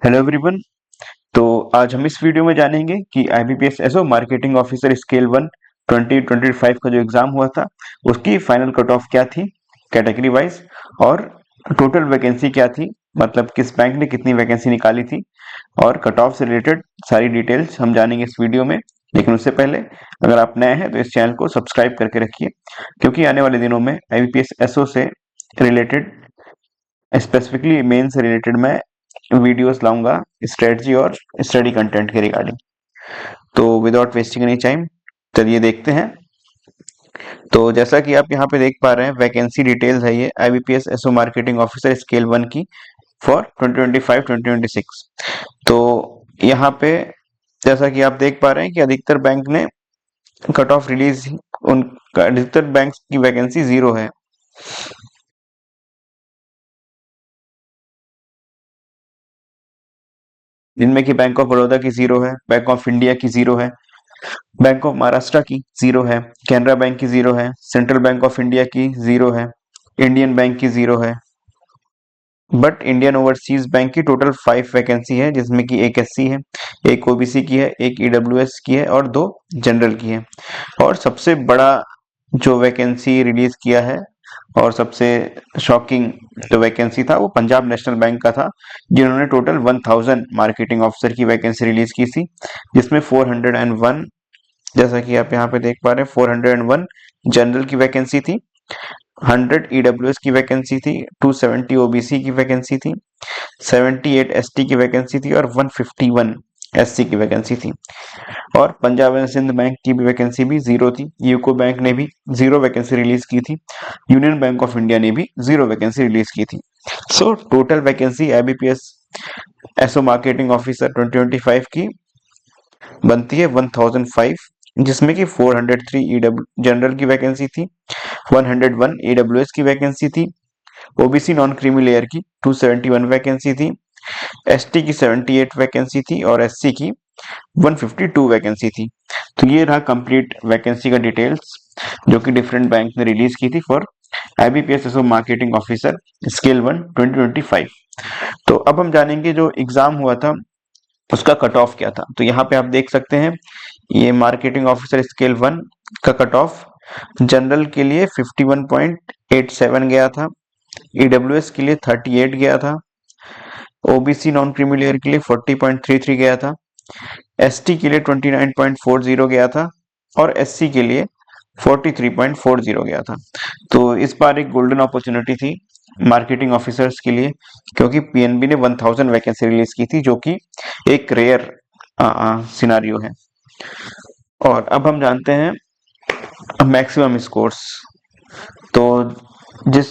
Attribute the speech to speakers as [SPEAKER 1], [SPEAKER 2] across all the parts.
[SPEAKER 1] Hello everyone. तो आज हम इस वीडियो में जानेंगे कि IBPS SO marketing officer scale 1 2025 का जो एग्जाम हुआ था उसकी फाइनल कट ऑफ क्या थी कैटेगरी वाइज, और टोटल वैकेंसी क्या थी, मतलब किस बैंक ने कितनी वैकेंसी निकाली थी, और कट ऑफ से रिलेटेड सारी डिटेल्स हम जानेंगे इस वीडियो में। लेकिन उससे पहले अगर आप नए हैं तो इस चैनल को सब्सक्राइब करके रखिए, क्योंकि आने वाले दिनों में आईबीपीएस एसओ से रिलेटेड, स्पेसिफिकली मेन से रिलेटेड, मैं वीडियोस लाऊंगा स्ट्रेटजी और स्टडी कंटेंट के रिगार्डिंग। तो विदाउट वेस्टिंग एनी टाइम चलिए देखते हैं। तो जैसा कि आप यहाँ पे देख पा रहे हैं, वैकेंसी डिटेल्स है ये IBPS SO marketing officer scale 1 की फॉर 2025-2026। तो यहाँ पे जैसा कि आप देख पा रहे हैं कि अधिकतर बैंक ने कट ऑफ रिलीज, उन अधिकतर बैंक की वैकेंसी जीरो है। जिनमें कि बैंक ऑफ बड़ौदा की जीरो है, बैंक ऑफ इंडिया की जीरो है, बैंक ऑफ महाराष्ट्र की जीरो है, कैनरा बैंक की जीरो है, सेंट्रल बैंक ऑफ इंडिया की जीरो है, इंडियन बैंक की जीरो है। बट इंडियन ओवरसीज बैंक की टोटल 5 वैकेंसी है, जिसमें कि एक एससी है, एक ओबीसी की है, एक ईडब्ल्यूएस की है और 2 जनरल की है। और सबसे बड़ा जो वैकेंसी रिलीज किया है और सबसे शॉकिंग जो वैकेंसी था वो पंजाब नेशनल बैंक का था, जिन्होंने टोटल 1000 मार्केटिंग ऑफिसर की वैकेंसी रिलीज की थी, जिसमें 401, जैसा कि आप यहाँ पे देख पा रहे हैं, 401 जनरल की वैकेंसी थी, 100 ईडब्ल्यूएस की वैकेंसी थी, 270 ओबीसी की वैकेंसी थी, 78 एसटी की वैकेंसी थी और 151 एससी की वैकेंसी थी। और पंजाब एंड सिंध बैंक की भी वैकेंसी भी जीरो थी। यूको बैंक ने भी जीरो वैकेंसी रिलीज की थी। यूनियन बैंक ऑफ इंडिया ने भी जीरो वैकेंसी रिलीज की थी। So total vacancy IBPS SO marketing officer 2025 की बनती है 1005, जिसमें कि 403 ईडब्ल्यू जनरल की वैकेंसी थी, 101 ईडब्ल्यूएस की वैकेंसी थी, ओबीसी नॉन क्रीमी लेयर की 271 वैकेंसी थी, एसटी की 78 वैकेंसी थी और एससी की 152 वैकेंसी थी। तो ये रहा कंप्लीट वैकेंसी का डिटेल्स, जो कि डिफरेंट बैंक ने रिलीज की थी for IBPS SO marketing officer scale 1 2025। तो अब हम जानेंगे जो एग्जाम हुआ था उसका कट ऑफ क्या था। तो यहाँ पे आप देख सकते हैं, ये मार्केटिंग ऑफिसर स्केल 1 का कट ऑफ जनरल के लिए 51.87 गया था, ईडब्ल्यूएस के लिए 38 गया था, ओबीसी नॉन क्रीमी लेयर के लिए 40.33 गया था, एसटी के लिए 29.40 गया था और एससी के लिए 43.40 गया था। तो इस बार एक गोल्डन अपॉर्चुनिटी थी मार्केटिंग ऑफिसर्स के लिए, क्योंकि पीएनबी ने 1000 वैकेंसी रिलीज की थी, जो कि एक रेयर सिनारियो है। और अब हम जानते हैं मैक्सिमम स्कोर्स। तो जिस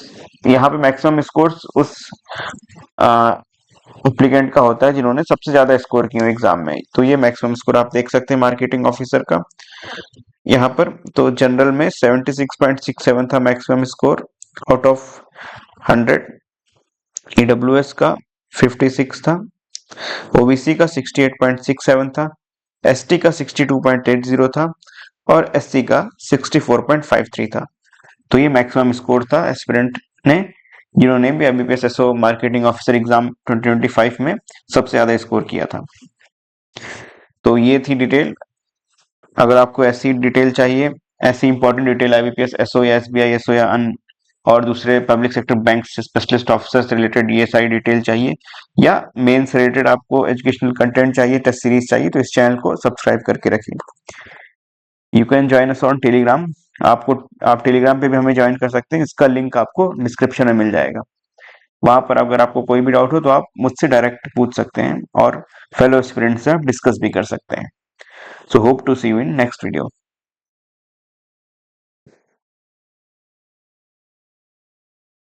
[SPEAKER 1] यहाँ पे मैक्सिमम स्कोर्स उस एप्लीकेंट का होता है जिन्होंने सबसे ज्यादा स्कोर किए एग्जाम में। तो ये मैक्सिमम स्कोर आप देख सकते हैं मार्केटिंग ऑफिसर का यहाँ पर। तो जनरल में 76.67 था maximum score out of 100, EWS का 56 था, ओबीसी का 68.67 था, एसटी का 62.80 था और एससी का 64.53 था। तो ये मैक्सिमम स्कोर था एस्पिरेंट ने, जिन्होंने भी IBPS SO marketing officer exam 2025 में सबसे ज्यादा स्कोर किया था। तो ये थी डिटेल। अगर आपको ऐसी डिटेल चाहिए, ऐसी इंपॉर्टेंट डिटेल आईबीपीएस एसओ या एसबीआई एसओ या अन और दूसरे public sector bank specialist officer से रिलेटेड ये सारी डिटेल चाहिए, या मेन से रिलेटेड आपको एजुकेशनल कंटेंट चाहिए, टेस्ट सीरीज चाहिए, तो इस चैनल को सब्सक्राइब करके रखिए। You can join us on Telegram. आप टेलीग्राम पे भी हमें ज्वाइन कर सकते हैं, इसका लिंक आपको डिस्क्रिप्शन में मिल जाएगा। वहां पर अगर आपको कोई भी डाउट हो तो आप मुझसे डायरेक्ट पूछ सकते हैं और फेलो स्टूडेंट से आप डिस्कस भी कर सकते हैं। So hope to see you in next video.